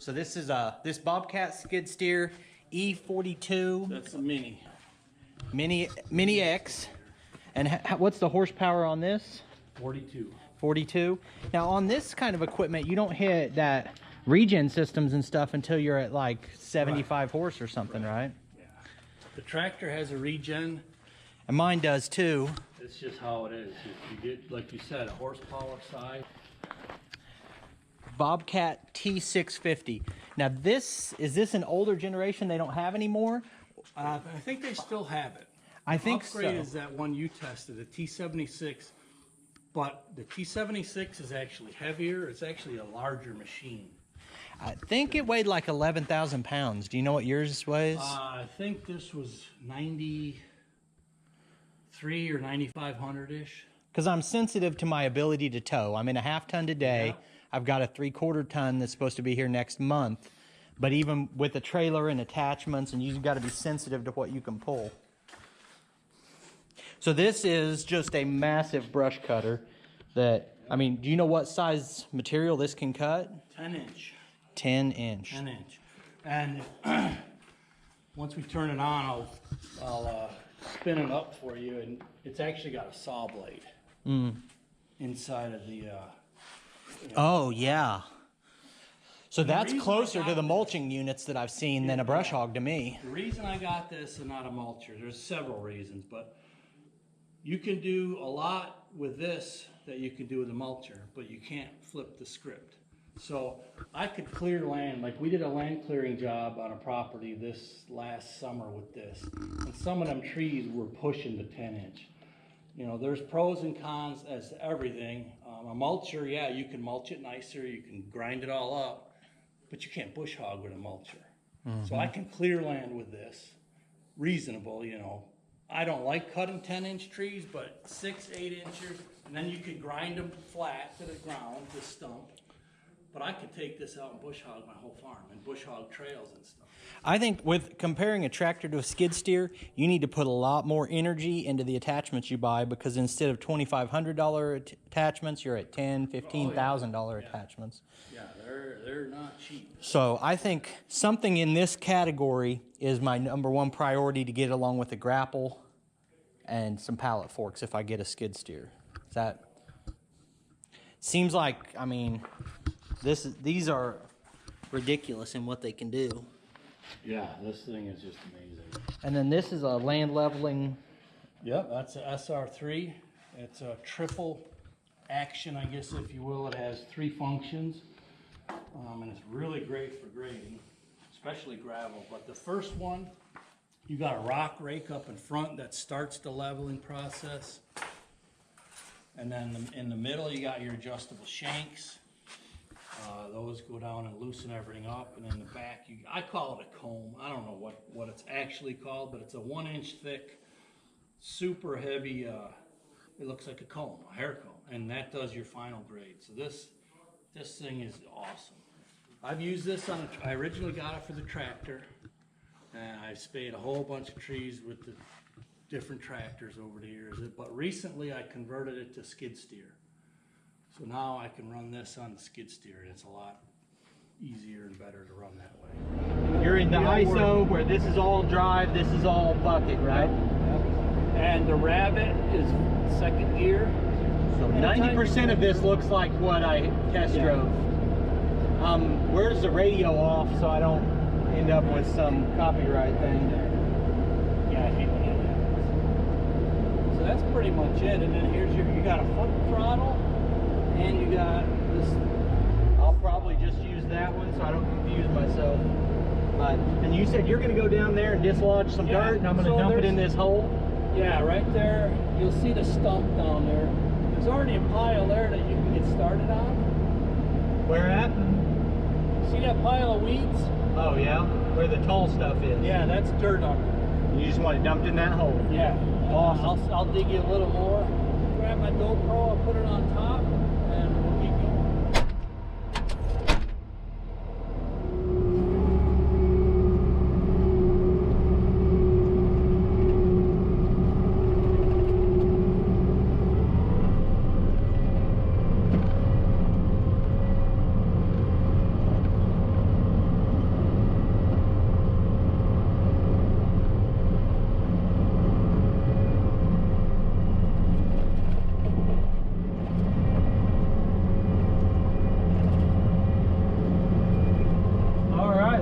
So this is this Bobcat skid steer E42. That's a mini. Mini X. And what's the horsepower on this? 42. 42. Now on this kind of equipment, you don't hit that regen systems and stuff until you're at like 75 horse or something, right? Yeah. The tractor has a regen. And mine does too. It's just how it is. If you get, like you said, a horsepower side. Bobcat T650. Now is this an older generation they don't have anymore? I think they still have it. I think so. Upgrade is that one you tested, the T76. But the T76 is actually heavier. It's actually a larger machine. I think it weighed like 11,000 pounds. Do you know what yours weighs? I think this was 93 or 9,500-ish. Because I'm sensitive to my ability to tow. I'm in a half ton today. Yeah. I've got a 3/4 ton that's supposed to be here next month. But even with the trailer and attachments, and you've got to be sensitive to what you can pull. So this is just a massive brush cutter that, I mean, do you know what size material this can cut? 10 inch. 10 inch. 10 inch. And once we turn it on, I'll spin it up for you, and it's actually got a saw blade inside of the... Oh, yeah. So that's closer to the mulching units that I've seen than a brush hog to me. The reason I got this and not a mulcher, there's several reasons, but you can do a lot with this that you can do with a mulcher, but you can't flip the script. So I could clear land, like we did a land clearing job on a property this last summer with this, and some of them trees were pushing the 10 inch. You know, there's pros and cons as to everything. A mulcher, yeah, you can mulch it nicer, you can grind it all up, but you can't bush hog with a mulcher. So I can clear land with this, reasonable, you know. I don't like cutting 10 inch trees, but 6, 8 inches, and then you can grind them flat to the ground, the stump. But I could take this out and bush hog my whole farm and bush hog trails and stuff. I think with comparing a tractor to a skid steer, you need to put a lot more energy into the attachments you buy, because instead of $2,500 attachments, you're at $10,000, $15,000 attachments. Yeah, they're not cheap. So I think something in this category is my #1 priority to get, along with the grapple and some pallet forks if I get a skid steer. That seems like, I mean, these are ridiculous in what they can do. Yeah, this thing is just amazing. And then this is a land leveling. Yep, that's a SR3. It's a triple action, I guess, if you will. It has 3 functions, and it's really great for grading, especially gravel. But the first one, you got a rock rake up in front that starts the leveling process. And then in the middle, you got your adjustable shanks. Those go down and loosen everything up, and in the back, I call it a comb. I don't know what it's actually called, but it's a 1 inch thick, super heavy, it looks like a comb, a hair comb, and that does your final grade. So this thing is awesome. I've used this I originally got it for the tractor, and I've spayed a whole bunch of trees with the different tractors over the years, but recently I converted it to skid steer. So now I can run this on the skid steer, and it's a lot easier and better to run that way. You're in the ISO where this is all drive, this is all bucket, right? Yep. And the Rabbit is 2nd gear. So 90% of this looks like what I test drove. Where's the radio off so I don't end up with some copyright thing? Yeah, I hate when that happens. So that's pretty much it. And then here's you got a foot throttle. And you got this. I'll probably just use that one so I don't confuse myself. And you said you're going to go down there and dislodge some dirt, and I'm going to dump it in this hole? Yeah, right there. You'll see the stump down there. There's already a pile there that you can get started on. Where at? See that pile of weeds? Oh, yeah? Where the tall stuff is? Yeah, that's dirt under there. You just want it dumped in that hole? Yeah. Awesome. I'll dig you a little more. Grab my GoPro, I'll put it on top. And we'll keep going.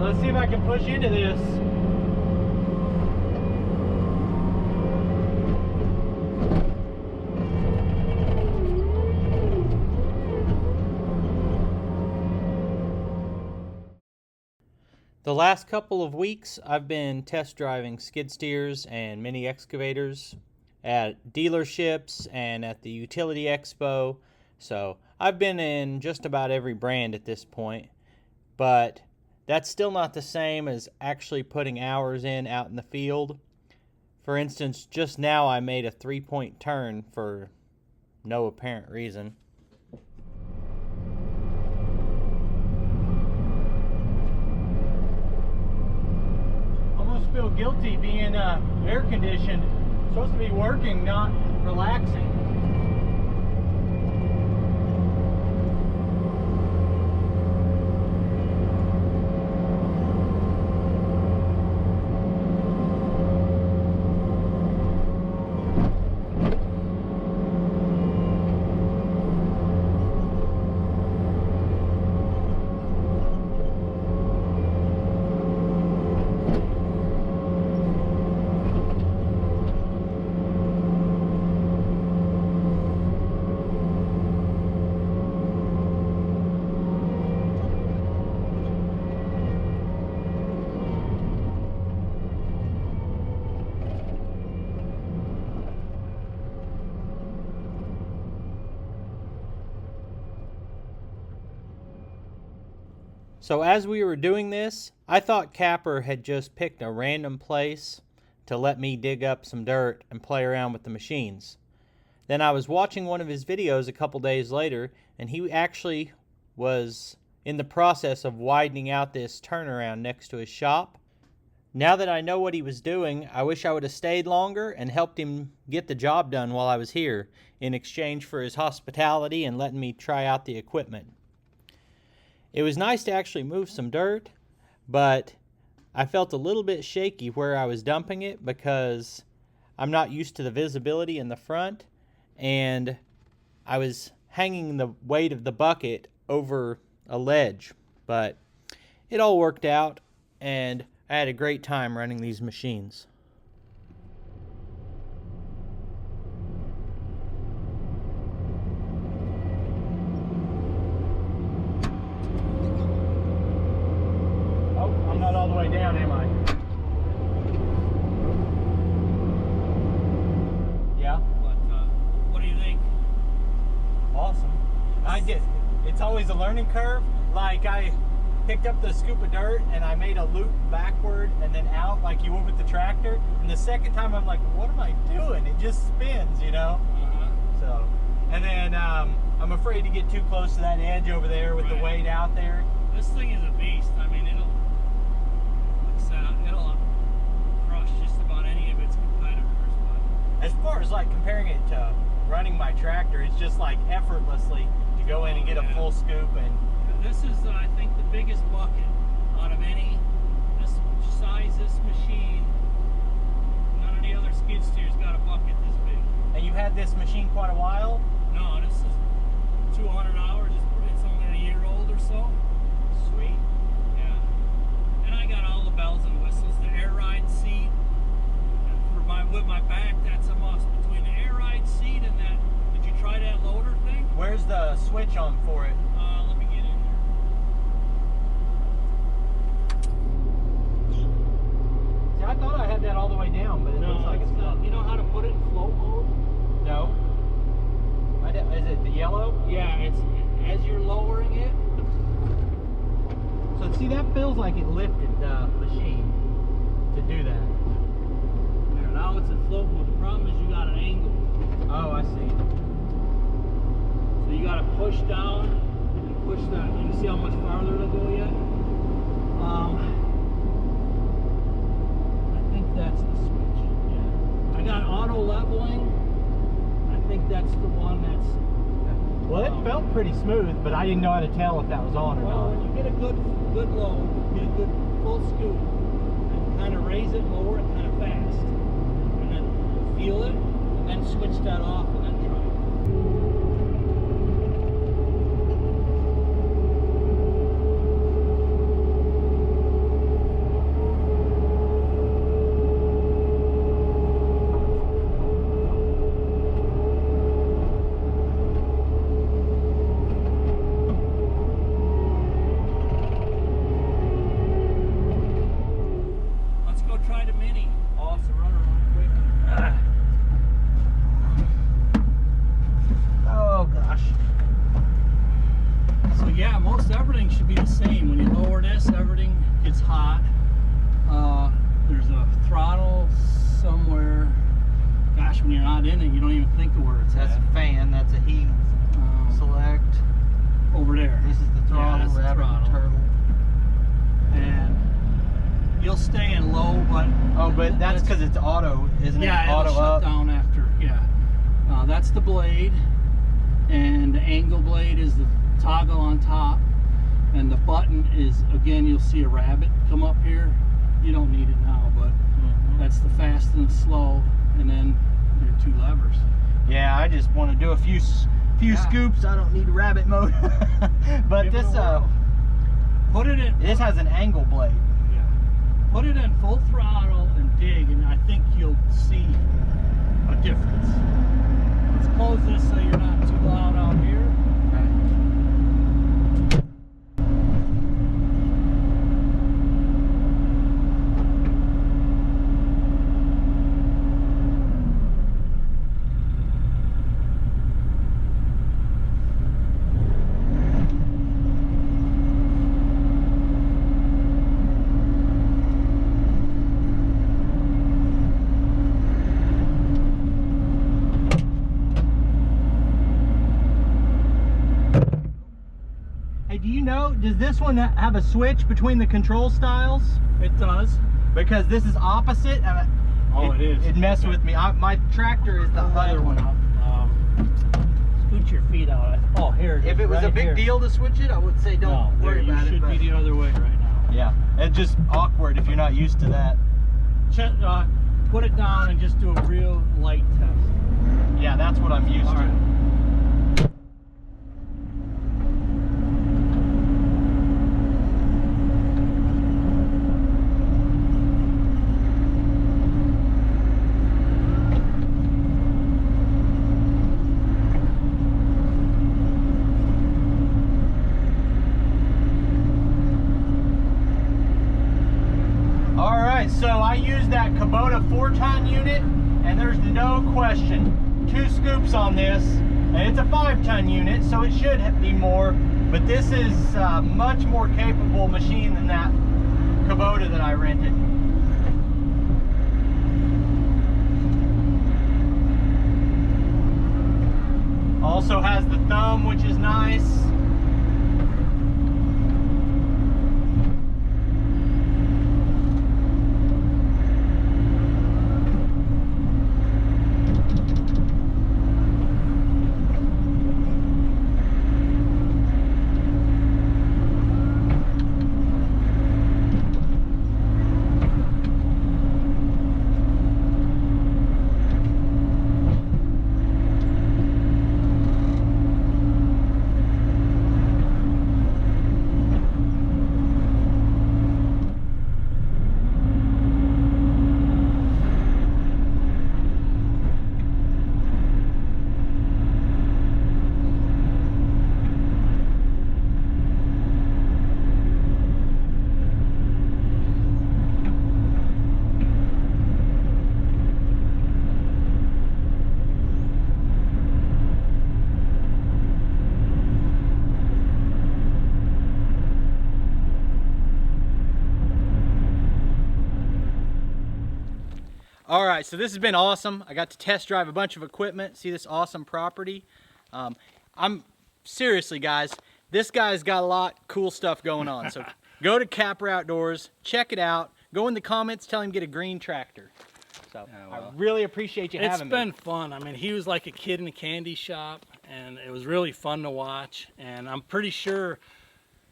let's see if I can push into this. The last couple of weeks, I've been test driving skid steers and mini excavators at dealerships and at the utility expo. So I've been in just about every brand at this point, but that's still not the same as actually putting hours in out in the field. For instance, just now I made a 3-point turn for no apparent reason. Feel guilty being air conditioned. It's supposed to be working, not relaxing. So as we were doing this, I thought Kapper had just picked a random place to let me dig up some dirt and play around with the machines. Then I was watching one of his videos a couple days later, and he actually was in the process of widening out this turnaround next to his shop. Now that I know what he was doing, I wish I would have stayed longer and helped him get the job done while I was here, in exchange for his hospitality and letting me try out the equipment. It was nice to actually move some dirt, but I felt a little bit shaky where I was dumping it because I'm not used to the visibility in the front, and I was hanging the weight of the bucket over a ledge. But it all worked out, and I had a great time running these machines. All the way down, am I? Yeah. But what do you think? Awesome. It's always a learning curve. Like I picked up the scoop of dirt and I made a loop backward and then out like you would with the tractor. And the second time I'm like, what am I doing? It just spins, you know? So, and then I'm afraid to get too close to that edge over there with the weight out there. This thing is a beast. I mean, it'll crush just about any of its competitors. But as far as like comparing it to running my tractor, it's just like effortlessly to go in and get a full scoop. And this is, I think, the biggest bucket out of any this size, this machine. None of the other skid steers got a bucket this big. And you've had this machine quite a while? No, this is 200 hours. It's only a year old or so. Sweet. Yeah. And I got all the bells and whistles. The air ride seat. With my back, that's a must. Between the air ride seat and that, did you try that loader thing? Where's the switch on for it? Let me get in there. See, I thought I had that all the way down, but it looks like it's not. You know how to put it in float mode? No. Is it the yellow? Yeah, it's as you're lowering it. So see, that feels like it lifted the machine to do that. There, now it's in float mode. The problem is you got an angle. Oh, I see. So you got to push down and push that. You can see how much farther it'll go yet? I think that's the switch. Yeah. I got auto leveling. I think that's the one that's... Well, it felt pretty smooth, but I didn't know how to tell if that was on or well, not. when you get a good load, get a good full scoop, and kind of raise it, lower it kind of fast, and then feel it, and then switch that off, and then try it. gosh, when you're not in it, you don't even think of where it's That's at. a fan. That's a heat select. Over there. This is the throttle. that's the rabbit, throttle. turtle. And you'll stay in low, but but that's because it's auto, isn't it? Yeah, Auto it'll shut down after. Yeah. That's the blade, and the angle blade is the toggle on top, and the button is, again, you'll see a rabbit come up here. You don't need it now, but that's the fast and the slow, and then your 2 levers. Yeah, I just want to do a few scoops. I don't need rabbit mode. But Give it this a whirl. Put it in. this has an angle blade. Yeah. Put it in full throttle and dig, and I think you'll see a difference. Let's close this so you're not too loud out here. Do you know, does this one have a switch between the control styles? It does. Because this is opposite. It is. It messed with me. My tractor is the other one. Scoot your feet out. Oh, here it is. If it was a big deal to switch it, I would say don't worry about it. You should be the other way right now. Yeah, it's just awkward if you're not used to that. Put it down and just do a real light test. Yeah, that's what I'm used to. Right. So I used that Kubota 4-ton unit, and there's no question, 2 scoops on this, and it's a 5-ton unit, so it should be more, but this is a much more capable machine than that Kubota that I rented. Also has the thumb, which is nice. All right, so this has been awesome. I got to test drive a bunch of equipment, see this awesome property. I'm seriously, guys, this guy's got a lot of cool stuff going on. So go to Kapper Outdoors, check it out. Go in the comments, tell him to get a green tractor. So yeah, well, I really appreciate you having me. It's been fun. I mean, he was like a kid in a candy shop, and it was really fun to watch. And I'm pretty sure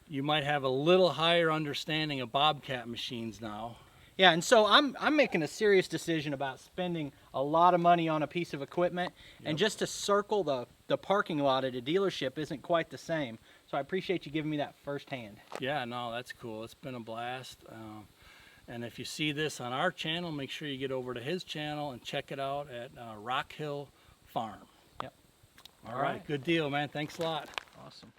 you might have a little higher understanding of Bobcat machines now. Yeah, and so I'm making a serious decision about spending a lot of money on a piece of equipment, and just to circle the parking lot at a dealership isn't quite the same. So I appreciate you giving me that firsthand. Yeah, no, that's cool. It's been a blast. And if you see this on our channel, make sure you get over to his channel and check it out at Rock Hill Farm. Yep. All right, good deal, man. Thanks a lot. Awesome.